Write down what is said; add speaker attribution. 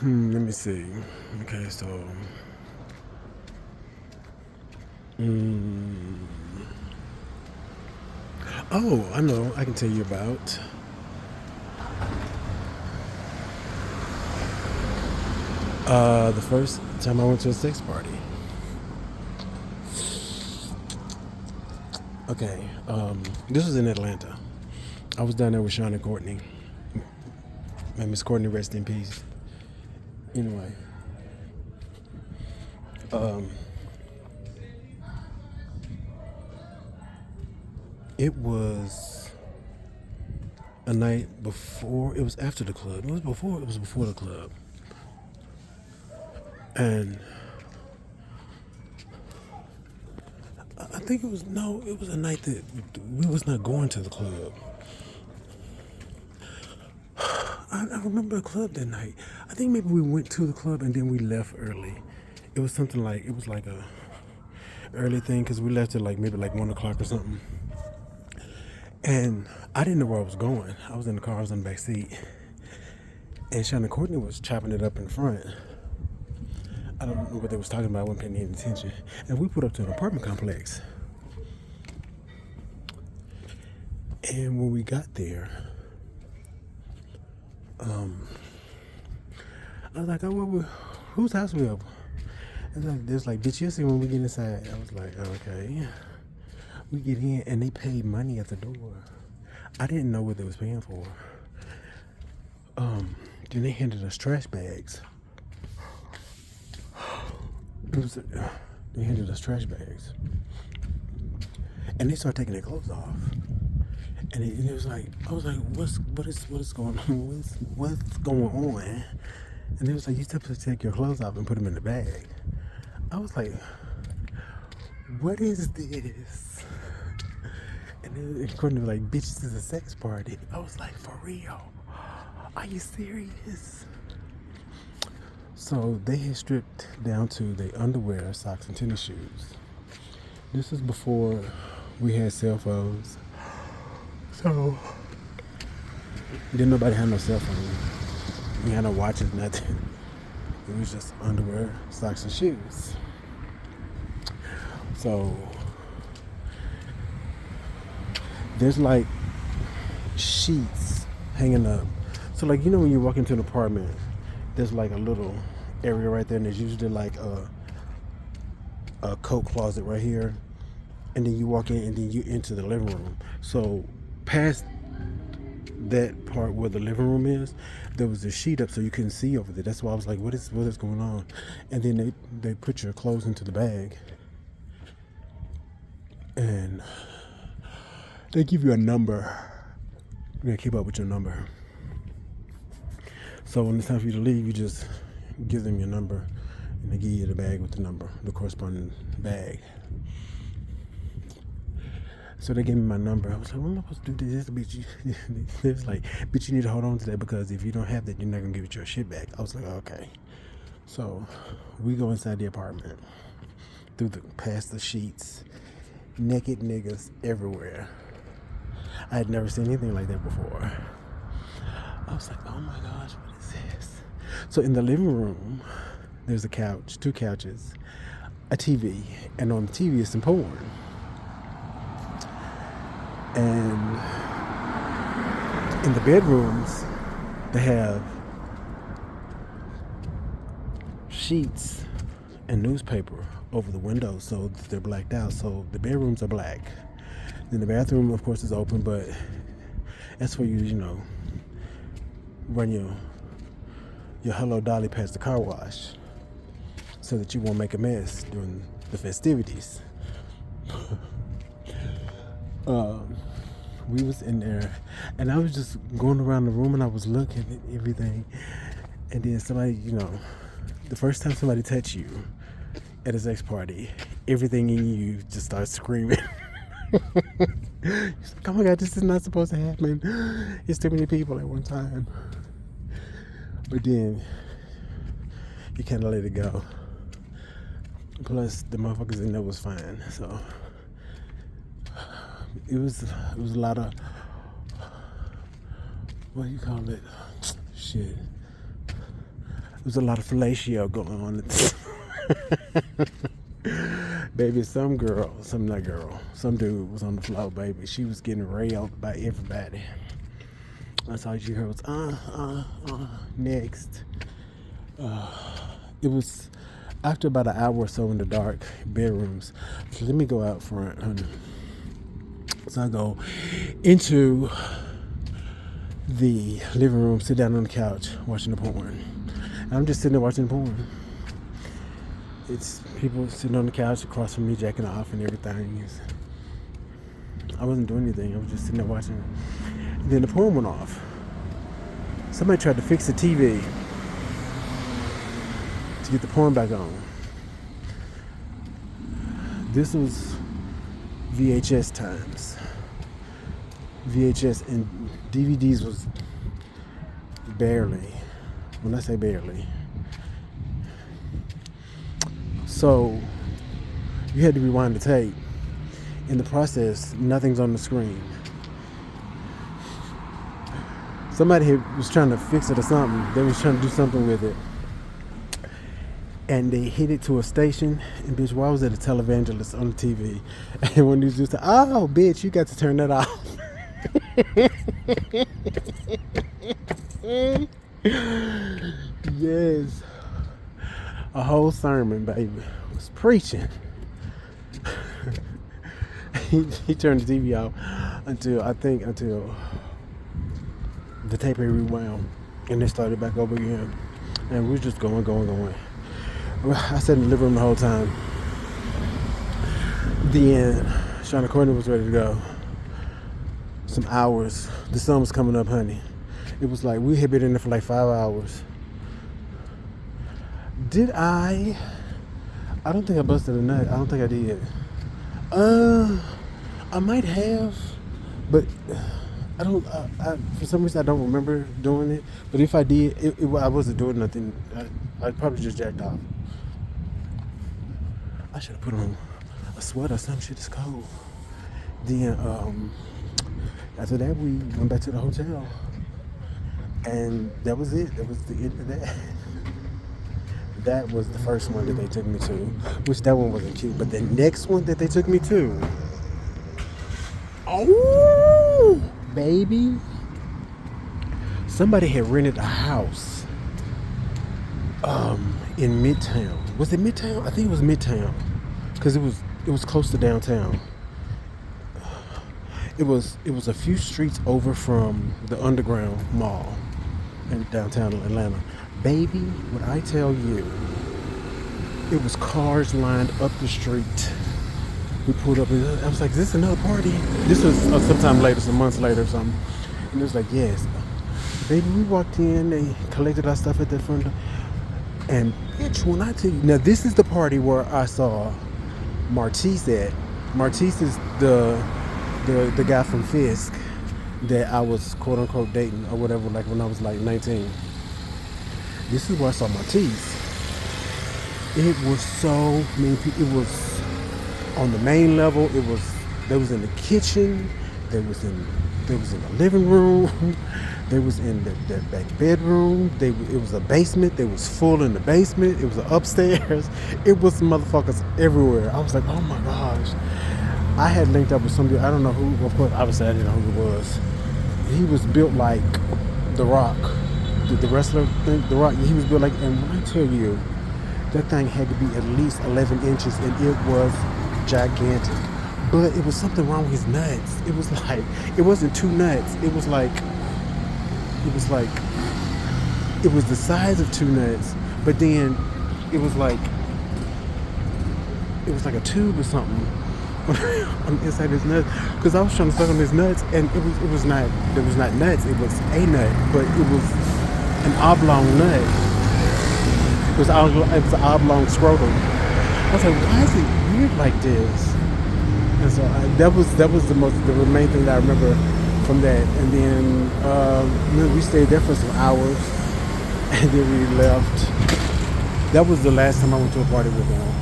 Speaker 1: Let me see. Okay, so. Mm, oh, I know. I can tell you about. The first time I went to a sex party. Okay, this was in Atlanta. I was down there with Sean and Courtney. And Miss Courtney, rest in peace. Anyway, um, it was a night before. It was after the club. It was before. It was before the club. And I think it was no. It was a night that we was not going to the club. I remember a club that night. I think maybe we went to the club and then we left early. It was something like it was like a early thing because we left at like maybe like 1 o'clock or something. And I didn't know where I was going. I was in the car. I was in the back seat, and Shannon Courtney was chopping it up in front. I don't know what they was talking about. I wasn't paying any attention. And we put up to an apartment complex. And when we got there, I was like, "Oh, whose house we up?" And there's like, "Bitch, you see when we get inside." I was like, oh, "Okay." We get in, and they paid money at the door. I didn't know what they was paying for. Then they handed us trash bags. They handed us trash bags, and they started taking their clothes off. And it was like, I was like, what is going on? What's going on? And it was like, you supposed to take your clothes off and put them in the bag. I was like, what is this? And then Courtney was like, bitch, this is a sex party. I was like, for real? Are you serious? So they had stripped down to their underwear, socks, and tennis shoes. This is before we had cell phones. So didn't nobody have no cell phone. We had no watches, nothing. It was just underwear, socks, and shoes. So there's like sheets hanging up. So like when you walk into an apartment, there's like a little area right there, and there's usually like a coat closet right here, and then you walk in, and then you enter the living room. So past that part where the living room is, there was a sheet up so you couldn't see over there. That's why I was like, what is going on? And then they put your clothes into the bag, and they give you a number. You gotta keep up with your number. So when it's time for you to leave, you just give them your number, and they give you the bag with the number, the corresponding bag. So they gave me my number. I was like, what am I supposed to do this? Bitch, it was like, bitch, you need to hold on to that because if you don't have that, you're not gonna give it your shit back. I was like, okay. So we go inside the apartment, past the sheets, naked niggas everywhere. I had never seen anything like that before. I was like, oh my gosh, what is this? So in the living room, there's a couch, two couches, a TV, and on the TV is some porn. And in the bedrooms, they have sheets and newspaper over the windows, so they're blacked out. So the bedrooms are black. Then the bathroom, of course, is open, but that's where you run your Hello Dolly past the car wash, so that you won't make a mess during the festivities. We was in there, and I was just going around the room, and I was looking at everything, and then somebody, the first time somebody touched you at a sex party, everything in you just starts screaming. Like, oh my God, this is not supposed to happen. It's too many people at one time. But then you kind of let it go. Plus, the motherfuckers in there was fine, so it was a lot of, what do you call it? Shit. was a lot of fellatio going on. Baby, some dude was on the floor, baby. She was getting railed by everybody. That's all you heard was, next. It was after about an hour or so in the dark bedrooms. So let me go out front, honey. So I go into the living room, sit down on the couch, watching the porn. And I'm just sitting there watching the porn. It's people sitting on the couch across from me, jacking off and everything. I wasn't doing anything. I was just sitting there watching it. And then the porn went off. Somebody tried to fix the TV to get the porn back on. This was VHS times. VHS and DVDs was barely. When I say barely. So you had to rewind the tape. In the process, nothing's on the screen. Somebody was trying to fix it or something. They was trying to do something with it. And they hit it to a station. And bitch, why was it a televangelist on the TV? And when he just said, oh, bitch, you got to turn that off. Yes. A whole sermon, baby. Was preaching. he turned the TV off until the tape had rewound, and it started back over again. And we were just going. I sat in the living room the whole time. Then Shauna Courtney was ready to go. Some hours. The sun was coming up, honey. It was like we had been in there for like 5 hours. Did I don't think I busted a nut. I don't think I did. I might have, but I don't. For some reason, I don't remember doing it. But if I did, I wasn't doing nothing. I'd probably just jacked off. I should have put on a sweater or some shit. It's cold. Then after that, we went back to the hotel, and that was it. That was the end of that. That was the first one that they took me to, which that one wasn't cute. But the next one that they took me to, oh, baby, somebody had rented a house in Midtown. Was it Midtown? I think it was Midtown, because it was close to downtown. It was a few streets over from the Underground Mall in downtown Atlanta. Baby, when I tell you, it was cars lined up the street. We pulled up, and I was like, is this another party? This was sometime later, some months later or something. And it was like, yes. Baby, we walked in, they collected our stuff at the front door. And bitch, when I tell you, now this is the party where I saw Martise at. Martise is the guy from Fisk that I was quote unquote dating or whatever, like when I was like 19. This is where I saw Martise. It was so many people. It was on the main level. They was in the kitchen. They was in the living room. They was in the back bedroom. It was a basement. They was full in the basement. It was upstairs. It was motherfuckers everywhere. I was like, oh my gosh. I had linked up with somebody. I don't know who. Of course, obviously I didn't know who it was. He was built like The Rock. The wrestler thing, The Rock, he was built like, and when I tell you, that thing had to be at least 11 inches, and it was gigantic. But it was something wrong with his nuts. It was like, it wasn't two nuts. It was the size of two nuts, but then it was like a tube or something on the inside of his nuts. Because I was trying to suck on his nuts, and it was not nuts. It was a nut, but it was an oblong nut. It was an oblong scrotum. I was like, why is it weird like this? And so that was the main thing that I remember from that. And then we stayed there for some hours, and then we left. That was the last time I went to a party with him.